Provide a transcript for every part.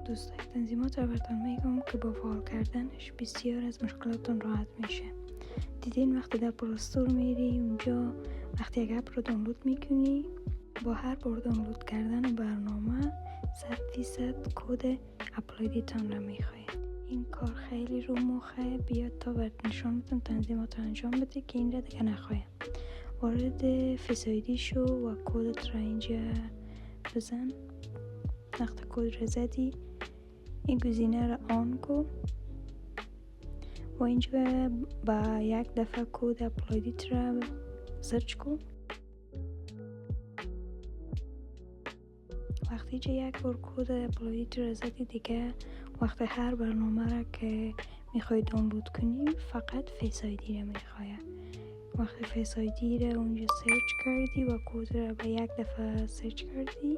دوستای تنظیمات رو براتون میگم که با فعال کردنش بسیار از مشکلاتون راحت میشه. دیدین وقتی در پلستور میری اونجا وقتی یک اپ رو دانلود میکنی با هر بار دانلود کردن برنامه 100% کد اپلودیتان رو میخواه. این کار خیلی رو مخه. بیاد تا برات نشان بدم تنظیمات رو انجام بده که این را دیگه نخواه. وارد فیس آیدی شو و کدت را اینجا بزن. وقتی کد را زدی این گزینه را آن کن و اینجا با یک دفعه کد اپلودیت را سرچ کن. وقتی که یک بار کد اپلودیت را زدی دیگه وقتی هر برنامه را که میخوای دانلود کنی فقط فیس آیدی را میخواه. وقتی فیس آیدی را اونجا سرچ کردی و کد را به یک دفعه سرچ کردی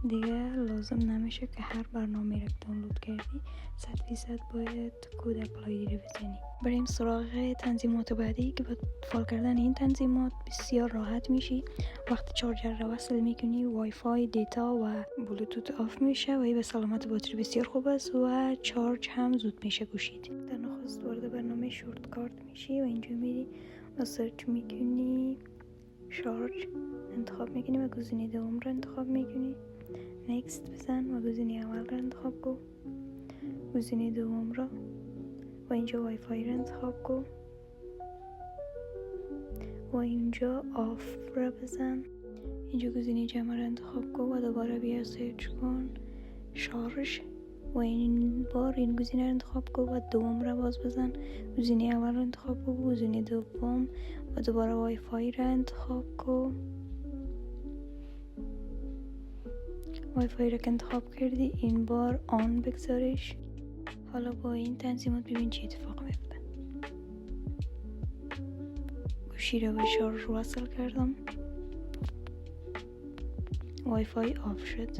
دیگه لازم نمیشه که هر برنامه را که دانلود کردی 100% باید کد اپلودی رو بزنی. بریم سراغ تنظیمات بعدی که با فعال کردن این تنظیمات بسیار راحت میشی. وقتی چارجر را وصل میکنی وای فای، دیتا و بلوتوت آف میشه و این به سلامت باتری بسیار خوب است و چارج هم زود میشه گوشید. در نخست وارد برنامه شورت کارت میشی و اینجا میری و سرچ میکنی شارژ، انتخاب میکنی و گزینه دوم رو انتخاب میکنی. نکست بزن و گزینه اول رو انتخاب کن، گزینه دوم رو و اینجا وای فای رو انتخاب کن و اینجا آف رو بزن. اینجا گزینه جمع رو انتخاب کن و دوباره بیا سرچ کن شارژ و این بار این گزینه رو انتخاب کن و دوم رو باز بزن. گزینه اول رو انتخاب کن، گزینه دوم و دوباره وای فای رو انتخاب کن. وای فای رو که انتخاب کردی این بار آن بگذارش. حالا با این تنظیمات ببین چه اتفاق میفته. گوشی رو به شارژ وصل کردم، وای فای آف شد،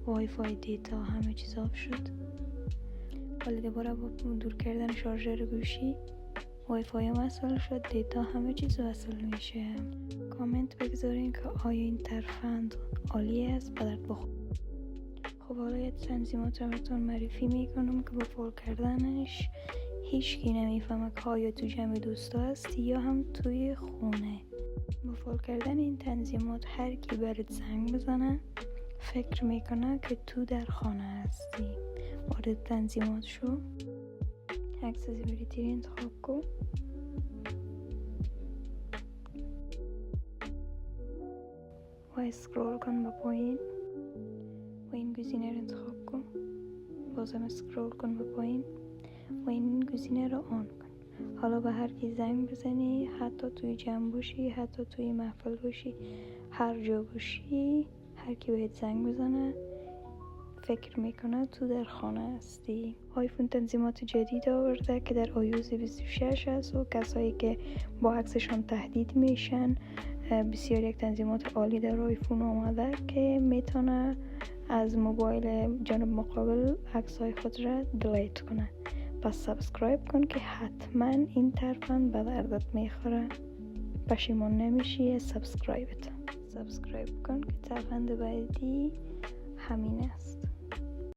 وای فای، دیتا، همه چیز آف شد. حالا دوباره با دور کردن شارژر گوشی وای فای وصل شد، دیتا، همه چیز وصل میشه. کامنت بگذارین که آیا این ترفند عالی است به درد بخور. خب حالا یه تنظیمات رو براتون معرفی میکنم که با فعال کردنش هیچ کی نمیفهمه که آیا تو جمع دوستا هستی یا هم توی خونه. با فعال کردن این تنظیمات هر کی برات زنگ بزنه فکر میکنه که تو در خانه هستی. وارد تنظیمات شو، اکسسیبیلیتی رو انتخاب کن و اسکرول کن به پایین و این گزینه رو انتخاب کن. بازم اسکرول کن به پایین و این گزینه رو آن کن. حالا به هر کی زنگ بزنی، حتی توی جمع باشی، حتی توی محفل باشی، هر جا باشی، هر کی باید زنگ بزنه فکر میکنه تو در خانه هستی. آیفون تنظیمات جدید آورده که در iOS 26 هست و کسایی که با عکسشان تهدید میشن بسیار یک تنظیمات عالی در آیفون آمده که میتونه از موبایل جانب مقابل عکسای خود را دلیت کنه. پس سابسکرایب کن که حتما این ترفند به دردت میخوره، پشیمون نمیشی. سابسکرایب کن که ترفند بعدی همین است.